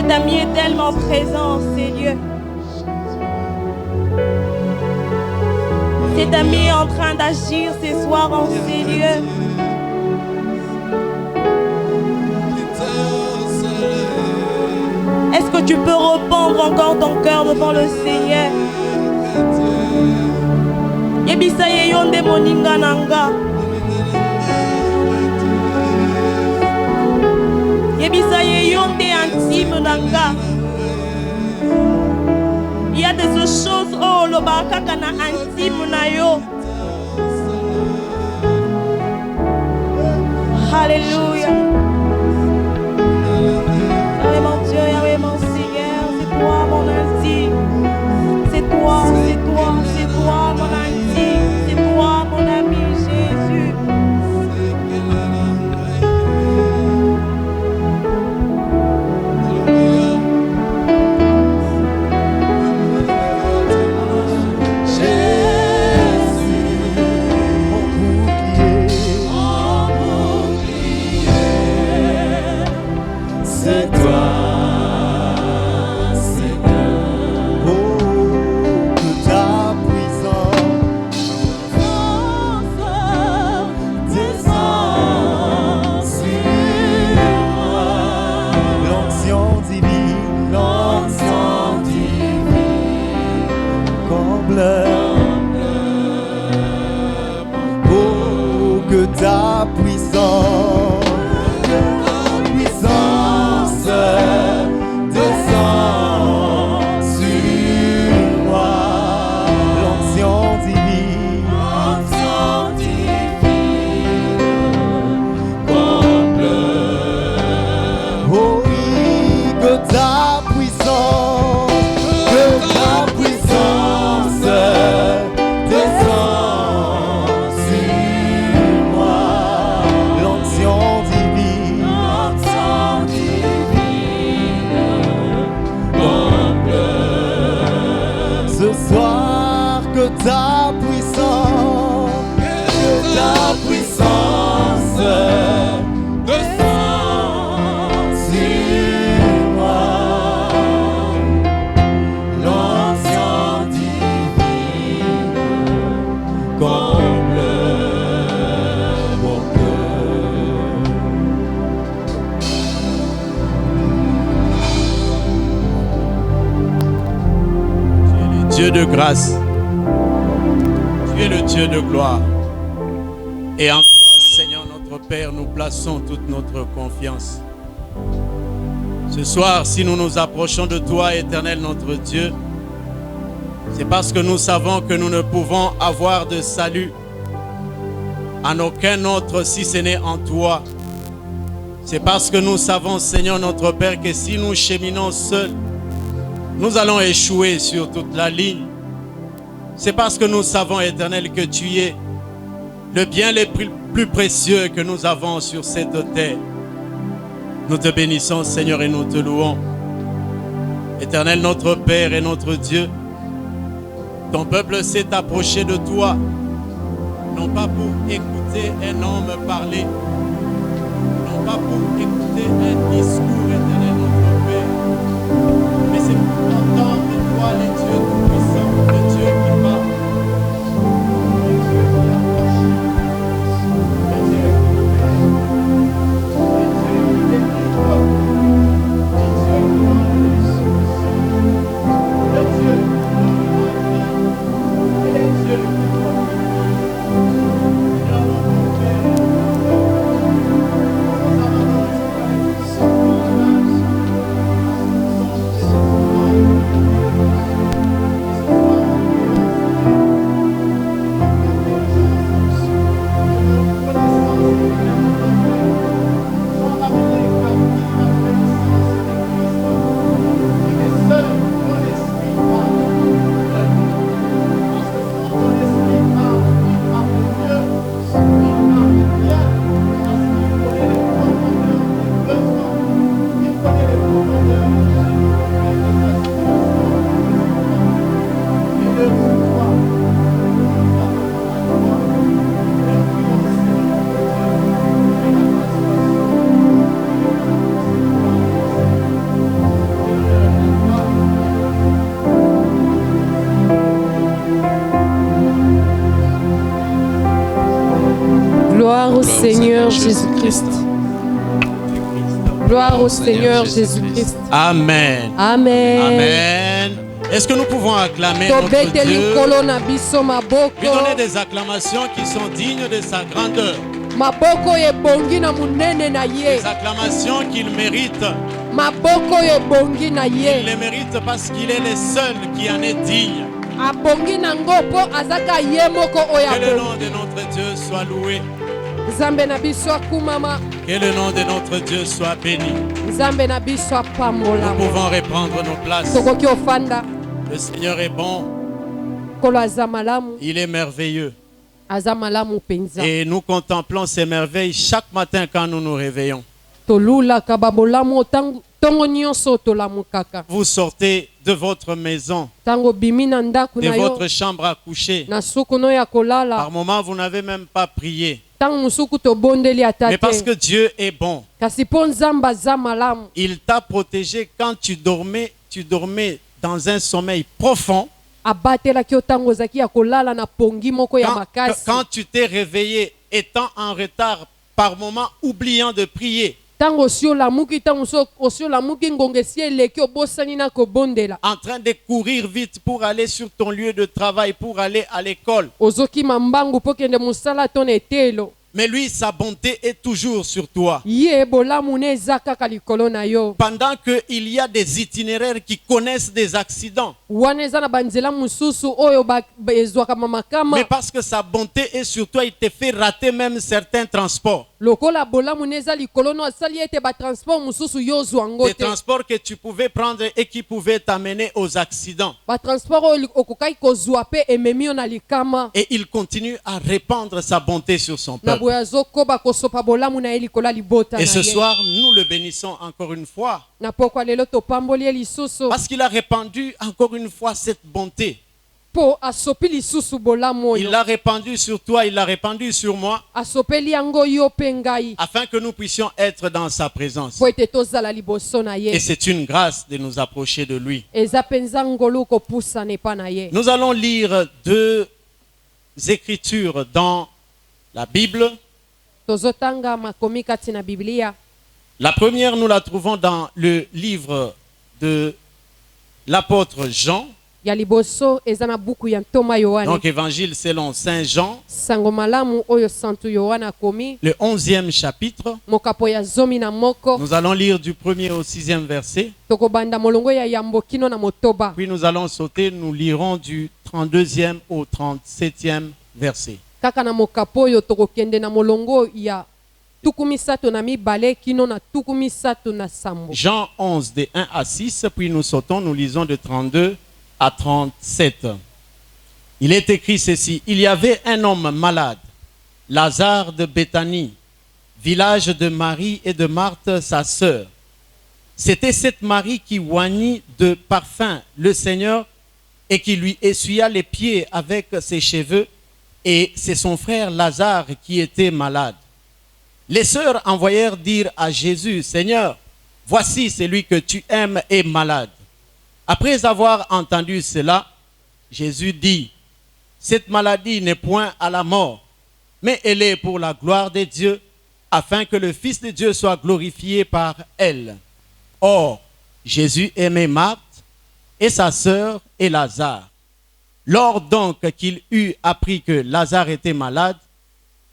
Cet ami est tellement présent, Seigneur. Cet ami est en train d'agir ce soir en Seigneur. Est-ce que tu peux répandre encore ton cœur devant le Seigneur? Yebisa ye yonde moninga nanga. Yebisa ye yonde intime nanga. Il y a des choses oh le bakaka na intime na yo. Alléluia. Yahweh mon Dieu, Yahweh mon Seigneur, c'est toi mon intime. C'est toi, c'est toi, c'est toi mon intime. C'est toi mon ami Jésus. Ta puissance, descend sur moi, l'onction divine, comble. Oh oui, que ta puissance ta puissance descend sur moi, l'onction divine comble mon cœur. Tu es le Dieu de grâce. Tu es le Dieu de gloire. Et en toi, Seigneur notre Père, nous plaçons toute notre confiance. Ce soir, si nous nous approchons de toi, Éternel notre Dieu, c'est parce que nous savons que nous ne pouvons avoir de salut en aucun autre si ce n'est en toi. C'est parce que nous savons, Seigneur notre Père, que si nous cheminons seuls, nous allons échouer sur toute la ligne. C'est parce que nous savons, Éternel, que tu es le bien le plus précieux que nous avons sur cette terre. Nous te bénissons, Seigneur, et nous te louons. Éternel, notre Père et notre Dieu, ton peuple s'est approché de toi, non pas pour écouter un homme parler, non pas pour écouter un discours, Éternel, notre Père, mais c'est pour entendre toi, les dieux tout-puissants, le Dieu qui parle. Jésus-Christ. Gloire au Seigneur Jésus-Christ. Amen. Amen. Amen. Est-ce que nous pouvons acclamer notre Dieu? Lui donner des acclamations qui sont dignes de sa grandeur. Des acclamations qu'il mérite. Il les mérite parce qu'il est le seul qui en est digne. Que le nom de notre Dieu soit loué. Que le nom de notre Dieu soit béni. Nous pouvons reprendre nos places. Le Seigneur est bon. Il est merveilleux. Et nous contemplons ces merveilles chaque matin quand nous nous réveillons. Vous sortez de votre maison, de votre chambre à coucher. Par moments, vous n'avez même pas prié. Mais parce que Dieu est bon, il t'a protégé quand tu dormais dans un sommeil profond. Quand tu t'es réveillé étant en retard, par moments oubliant de prier, en train de courir vite pour aller sur ton lieu de travail, pour aller à l'école. Mais lui, sa bonté est toujours sur toi. Pendant qu'il y a des itinéraires qui connaissent des accidents. Mais parce que sa bonté est sur toi, il te fait rater même certains transports. Des transports que tu pouvais prendre et qui pouvaient t'amener aux accidents. Et il continue à répandre sa bonté sur son peuple. Et ce soir, nous le bénissons encore une fois. Parce qu'il a répandu encore une fois cette bonté. Il l'a répandu sur toi, il l'a répandu sur moi. Afin que nous puissions être dans sa présence. Et c'est une grâce de nous approcher de lui. Nous allons lire deux écritures dans la Bible. La première, nous la trouvons dans le livre de l'apôtre Jean. Donc, évangile selon Saint Jean, le 11e chapitre. Nous allons lire du 1er au 6e verset. Puis nous allons sauter, nous lirons du 32e au 37e verset. Jean 11, de 1 à 6, puis nous sautons, nous lisons de 32 à 37. Il est écrit ceci: il y avait un homme malade, Lazare de Béthanie, village de Marie et de Marthe, sa sœur. C'était cette Marie qui oignit de parfum le Seigneur et qui lui essuya les pieds avec ses cheveux, et c'est son frère Lazare qui était malade. Les sœurs envoyèrent dire à Jésus: Seigneur, voici celui que tu aimes est malade. Après avoir entendu cela, Jésus dit: cette maladie n'est point à la mort, mais elle est pour la gloire de Dieu, afin que le Fils de Dieu soit glorifié par elle. Or, Jésus aimait Marthe et sa sœur et Lazare. Lors donc qu'il eut appris que Lazare était malade,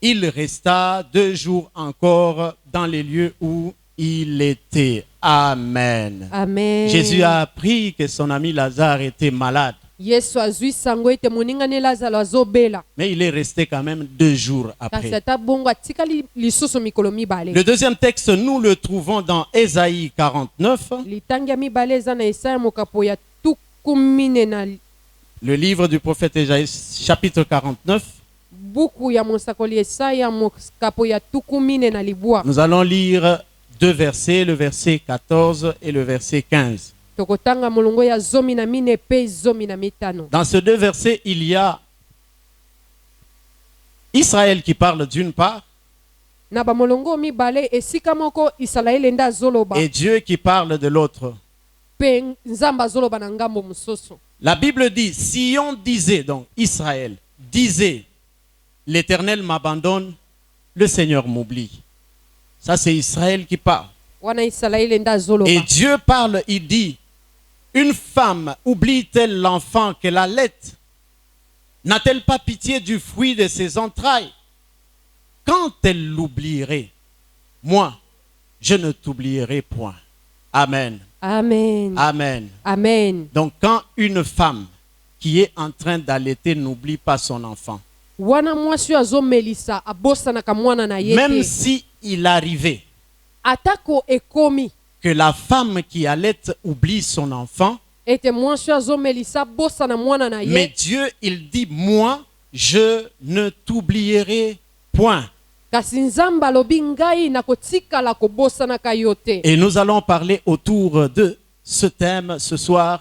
il resta 2 jours encore dans les lieux où il était. Amen. Amen. Jésus a appris que son ami Lazare était malade. Mais il est resté quand même 2 jours après. Le deuxième texte, nous le trouvons dans Ésaïe 49. Le livre du prophète Ésaïe, chapitre 49. Nous allons lire 2 versets, le verset 14 et le verset 15. Dans ces 2 versets, il y a Israël qui parle d'une part et Dieu qui parle de l'autre. La Bible dit, si on disait, donc Israël disait, l'Éternel m'abandonne, le Seigneur m'oublie. Ça, c'est Israël qui parle. wana Israeli nda zoloba. Et Dieu parle, il dit, une femme oublie-t-elle l'enfant qu'elle allait? N'a-t-elle pas pitié du fruit de ses entrailles? Quand elle l'oublierait, moi, je ne t'oublierai point. Amen. Amen. Amen. Amen. Donc quand une femme qui est en train d'allaiter n'oublie pas son enfant, Wana mwasi azomelisa abosana ka mwana na ye. même si il arrivait Atako ekomi que la femme qui allait oublie son enfant, ete mwasi azomelisa bosana mwana na ye. mais Dieu, il dit, moi, je ne t'oublierai point. Kasi nzamba alobi ngai nakotikala kobosana ka yo te. Et nous allons parler autour de ce thème ce soir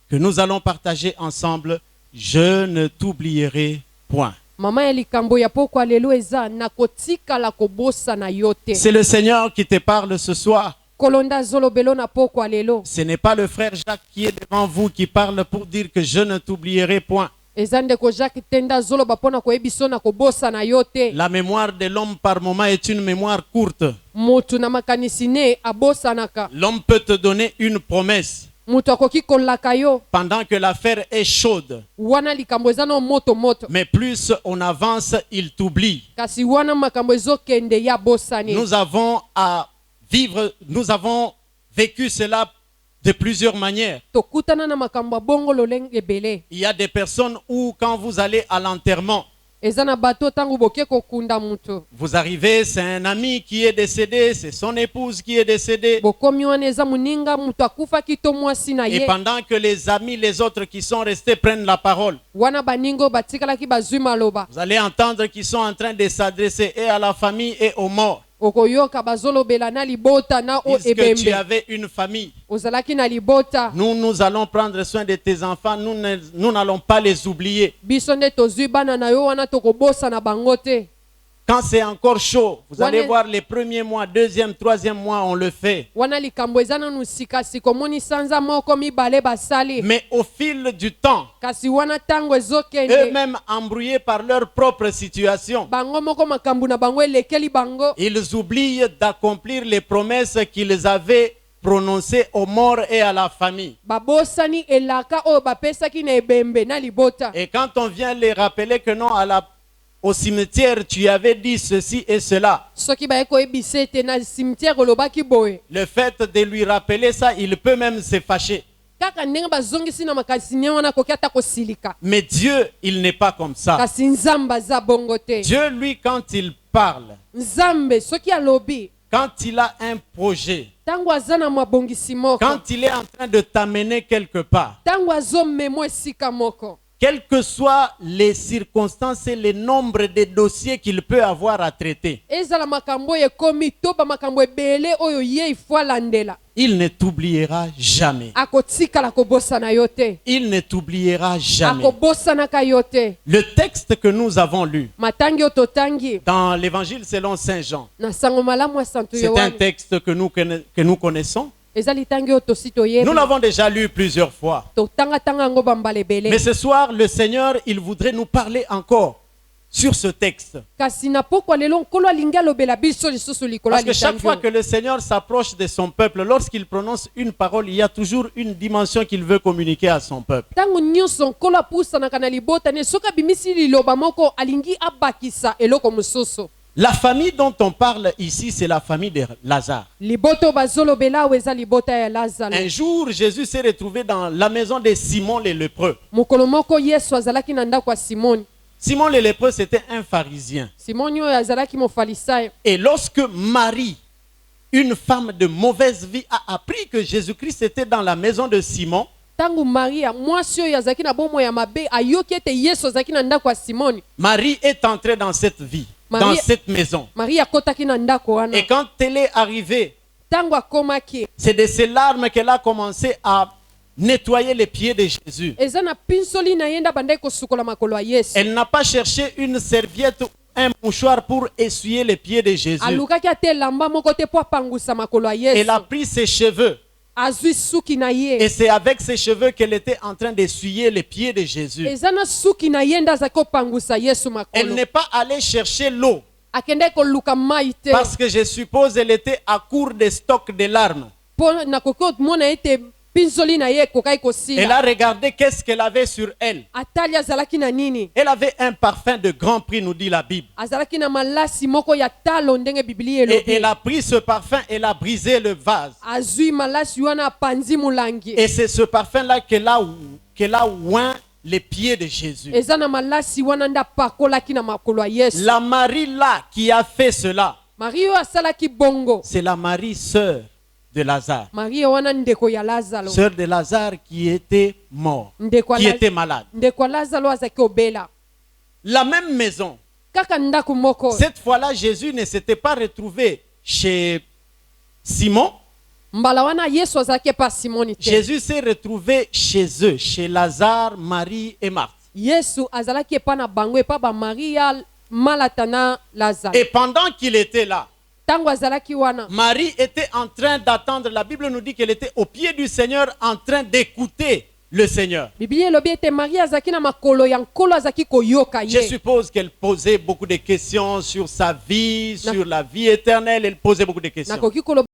que nous allons partager ensemble. Je ne t'oublierai point. Mama ya likambo ya pokwa lelo eza nakotikala kobosana yo te. C'est le Seigneur qui te parle ce soir. Kolonda zolobelo na pokwa lelo. Ce n'est pas le frère Jacques qui est devant vous qui parle pour dire que je ne t'oublierai point. Ezande ko Jacques tenda zoloba pona ko ebiso na kobosana yo te. La mémoire de l'homme par moment est une mémoire courte. Mutu na makanisi ne abosanaka. L'homme peut te donner une promesse Mutu akoki kolaka yo. pendant que l'affaire est chaude. Wana likambo eza no moto moto. Mais plus on avance, il t'oublie. Kasi wana makambo ezokende ya bosani. Nous avons à vivre, nous avons vécu cela de plusieurs manières. Tokutana na makambo bongo lolenge ebele. Il y a des personnes où quand vous allez à l'enterrement, Eza na bato tangu boke kokunda mutu. vous arrivez, c'est un ami qui est décédé, c'est son épouse qui est décédée. Bokomi wana eza muninga mutu akufa kito mwasi na Et ye. pendant que les amis, les autres qui sont restés prennent la parole, Wana baningo batikalaki bazwi maloba. vous allez entendre qu'ils sont en train de s'adresser et à la famille et aux morts. Okoyoka bazolobela na libota na o Puisque tu ebembe. avais une famille, Ozalaki na libota. nous allons prendre soin de tes enfants, nous n'allons pas les oublier. Biso nde tozwi bana na yo wana tokobosa na bango te. Quand c'est encore chaud, vous allez Wane- voir les premiers mois, deuxième, troisième mois, on le fait. Wana likambo eza nanu sikasiko moni sanza moko mibale basali. Mais au fil du temps, Kasi wana tango ezokende. eux-mêmes embrouillés par leur propre situation, Bango moko makambu na bango elekeli bango. ils oublient d'accomplir les promesses qu'ils avaient prononcées aux morts et à la famille. Babosani elaka o bapesaki na ebembe na libota. Et quand on vient les rappeler que non, au cimetière, tu avais dit ceci et cela, Soki ba eko ebise te na cimetière olobaki boye. le fait de lui rappeler ça, il peut même se fâcher. Kaka ndenge bazongisi na makasi nye wana koki ata kosilika. Mais Dieu, il n'est pas comme ça. Kasi nzamba za bongo te. Dieu, lui, quand il parle, Nzambe soki alobi quand il a un projet, tango aza na mabongisi moko. quand il est en train de t'amener quelque part, Tango azomemo esika moko. quelles que soient les circonstances et le nombre de dossiers qu'il peut avoir à traiter, Ezala makambo ekomi to ba makambo ebele oyo ye ifo alandela. il ne t'oubliera jamais. Akotikala kobosana yo te. Il ne t'oubliera jamais. Akobosanaka yo te. Le texte que nous avons lu Matangi oyo totangi dans l'évangile selon Saint Jean, na sango malamu ya santu c'est un Yohane. texte que nous connaissons. Eza litangi oyo tosi Nous toyebi. l'avons déjà lu plusieurs fois. Totanga-tanga yango bambala ebele. Mais ce soir, le Seigneur, il voudrait nous parler encore sur ce texte. Kasi na pokwa lelo nkolo alingi alobela biso lisusu likolo ya Parce que chaque litangi fois oyo. que le Seigneur s'approche de son peuple, lorsqu'il prononce une parole, il y a toujours une dimension qu'il veut communiquer à son peuple. Tango nyonso nkolo apusanaka na libota ne soki abimisi liloba moko alingi abakisa eloko mosusu. La famille dont on parle ici, c'est la famille de Lazare. Liboto bazolobela awa eza libota ya Lazaro. Un jour, Jésus s'est retrouvé dans la maison de Simon le lépreux. Mokolo moko Yesu azalaki na ndako ya Simoni. Simon le lépreux, c'était un pharisien. Simoni oyo azalaki mofarisayo. Et lorsque Marie, une femme de mauvaise vie, a appris que Jésus-Christ était dans la maison de Simon, Tango Maria mwasi oyo azalaki na bomo ya mabe ayoki ete Yesu azalaki na ndako ya Simoni. Marie est entrée dans cette vie, dans Marie- cette maison. Maria akotaki na ndako wana. Et quand elle est arrivée, Tango akomaki c'est de ses larmes qu'elle a commencé à nettoyer les pieds de Jésus. eza na pinsoli na yenda bandai kosukola makolo ya Yesu. Elle n'a pas cherché une serviette ou un mouchoir pour essuyer les pieds de Jésus. Alukaki ate lamba moko te po apangusa makolo ya Yesu. Elle a pris ses cheveux. Azwi suki na Et ye. c'est avec ses cheveux qu'elle était en train d'essuyer les pieds de Jésus. Eza na suki na yenda azalaki kopangusa Yesu Elle makolo. n'est pas allée chercher l'eau akende koluka mai te Parce que je suppose elle était à court de stock de larmes. mpo nakoki omona ete pinzoli na ye ekokai Elle kosila a regardé qu'est-ce qu'elle avait sur elle. atali azalaki na nini Elle avait un parfum de grand prix, nous dit la Bible. azalaki na malasi moko ya talo ndenge biblia Et elle elobi a pris ce parfum, elle a brisé le vase. azwi malasi wana apanzi molangi Et c'est ce parfum-là qu'elle a oint les pieds de Jésus. eza na malasi wana nde apakolaki na makolo ya yesu La Marie là qui a fait cela, marie oyo asalaki bongo c'est la Marie sœur de Lazare. marie wana ndeko ya lazaro Sœur de Lazare qui était mort, ndeko qui ya était malade. ndeko ya lazaro azalaki obela La même maison. kaka ndako moko Cette fois-là, Jésus ne s'était pas retrouvé chez Simon. mbala wana yesu azalaki epa simoni te Jésus s'est retrouvé chez eux, chez Lazare, Marie et Marthe. yesu azalaki epa na bango epa bamaria malata na lazaro Et pendant qu'il était là, ntango azalaki wana Marie était en train d'attendre. La Bible nous dit qu'elle était au pied du Seigneur en train d'écouter le Seigneur. biblia elobi ete maria azalaki na makolo ya nkolo azalaki koyoka Je ye suppose qu'elle posait beaucoup de questions sur sa vie, sur la vie éternelle. Elle posait beaucoup de questions. nakoki koloba